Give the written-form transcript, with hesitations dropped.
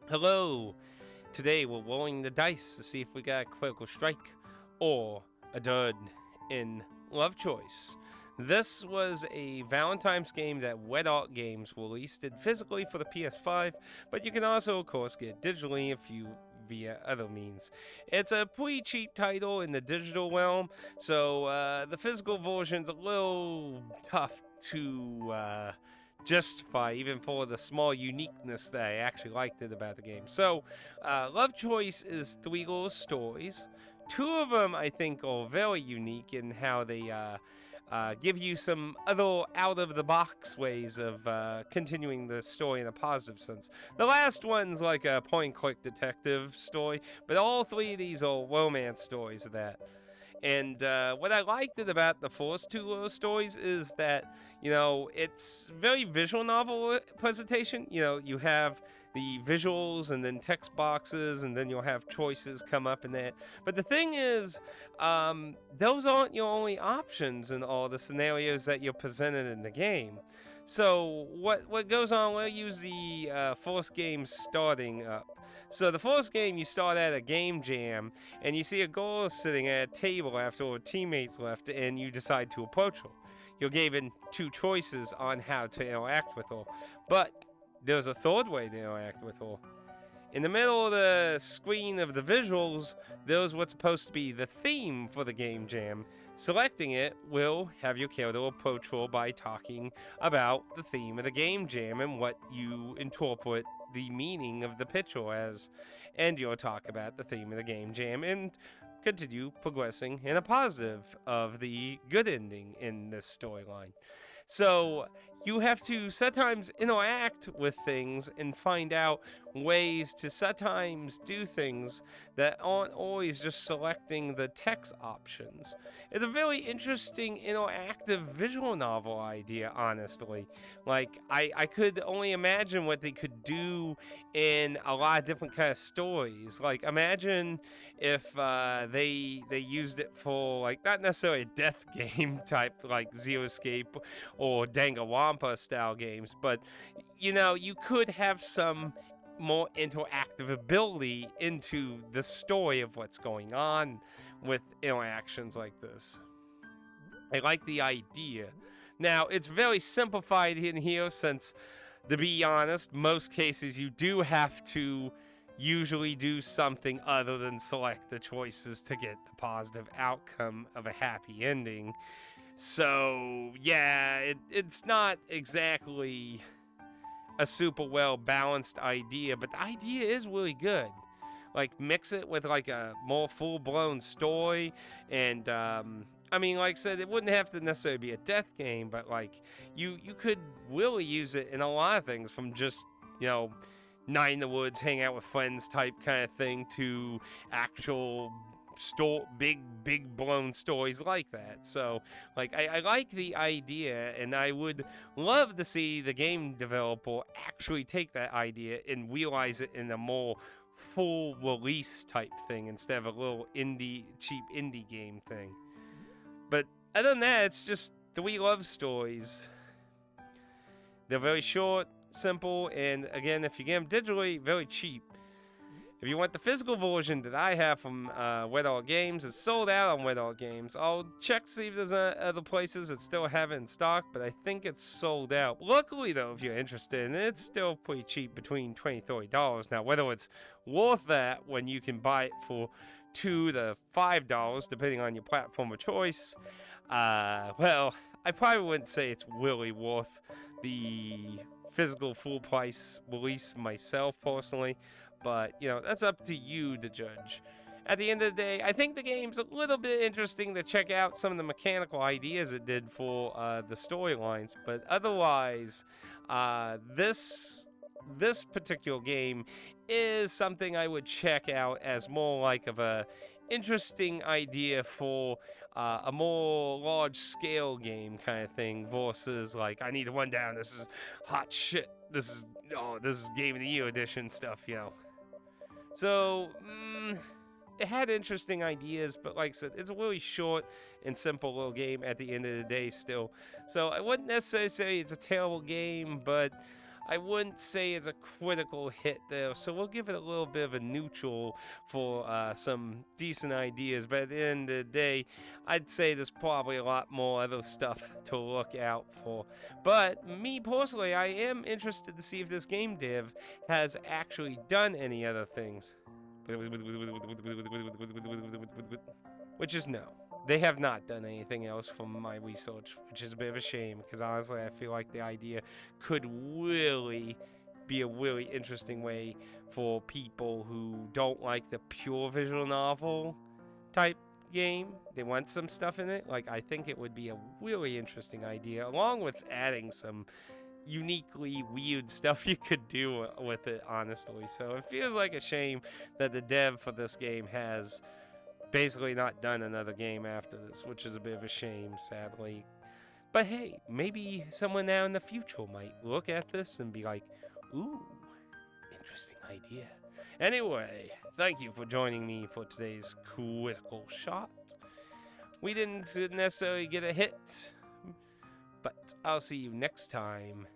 Hello! Today we're rolling the dice to see if we got a critical strike or a dud in LoveChoice. This was a Valentine's game that Wet Art Games released it physically for the PS5, but you can also, of course, get it digitally if you via other means. It's a pretty cheap title in the digital realm, so the physical version's a little tough to justify, even for the small uniqueness that I actually liked it about the game. So, LoveChoice is three little stories. Two of them, I think, are very unique in how they give you some other out-of-the-box ways of continuing the story in a positive sense. The last one's like a point-and-click detective story, but all three of these are romance stories of that. And what I liked it about the first two little stories is that, it's very visual novel presentation. You have the visuals and then text boxes, and then you'll have choices come up in that. But the thing is, those aren't your only options in all the scenarios that you're presented in the game. So what goes on, we'll use the first game starting up. So the first game, you start at a game jam, and you see a girl sitting at a table after her teammates left, and you decide to approach her. You're given two choices on how to interact with her, but there's a third way to interact with her. In the middle of the screen of the visuals, there's what's supposed to be the theme for the game jam. Selecting it will have your character approach her by talking about the theme of the game jam and what you interpret the meaning of the picture as. And you'll talk about the theme of the game jam and continue progressing in a positive of the good ending in this storyline. So you have to sometimes interact with things and find out ways to sometimes do things that aren't always just selecting the text options. It's a very interesting interactive visual novel idea, honestly. Like, I could only imagine what they could do in a lot of different kind of stories. Like, imagine if they used it for, like, not necessarily a death game type, like Zero Escape or Danganronpa style games, but you could have some more interactive ability into the story of what's going on with interactions like this. I like the idea. Now, it's very simplified in here since, to be honest, most cases you do have to usually do something other than select the choices to get the positive outcome of a happy ending. So, yeah, it's not exactly a super well balanced idea, but the idea is really good. Like, mix it with like a more full blown story, and like I said, it wouldn't have to necessarily be a death game, but like you could really use it in a lot of things, from just night in the woods, hang out with friends type kind of thing, to actual big blown stories like that. So like I like the idea, and I would love to see the game developer actually take that idea and realize it in a more full release type thing instead of a little cheap indie game thing. But other than that, it's just three love stories. They're very short, simple, and again, if you get them digitally, very cheap. If you want the physical version that I have from Wet Art Games, it's sold out on Wet Art Games. I'll check to see if there's other places that still have it in stock, but I think it's sold out. Luckily, though, if you're interested, it's still pretty cheap, between $20 to $30. Now, whether it's worth that when you can buy it for $2 to $5, depending on your platform of choice, well, I probably wouldn't say it's really worth the physical full price release myself, personally. But, that's up to you to judge. At the end of the day, I think the game's a little bit interesting to check out some of the mechanical ideas it did for the storylines. But otherwise, this particular game is something I would check out as more like of a interesting idea for a more large-scale game kind of thing, versus like, I need to run down, this is hot shit, this is Game of the Year edition stuff, So, it had interesting ideas, but like I said, it's a really short and simple little game at the end of the day still. So I wouldn't necessarily say it's a terrible game, but I wouldn't say it's a critical hit though, so we'll give it a little bit of a neutral for some decent ideas. But at the end of the day, I'd say there's probably a lot more other stuff to look out for. But me personally, I am interested to see if this game dev has actually done any other things. Which is no. They have not done anything else from my research, which is a bit of a shame, because honestly I feel like the idea could really be a really interesting way for people who don't like the pure visual novel type game. They want some stuff in it. Like, I think it would be a really interesting idea, along with adding some uniquely weird stuff you could do with it, honestly. So it feels like a shame that the dev for this game has basically not done another game after this, which is a bit of a shame, sadly. But hey, maybe someone now in the future might look at this and be like, ooh, interesting idea. Anyway, thank you for joining me for today's critical shot. We didn't necessarily get a hit, but I'll see you next time.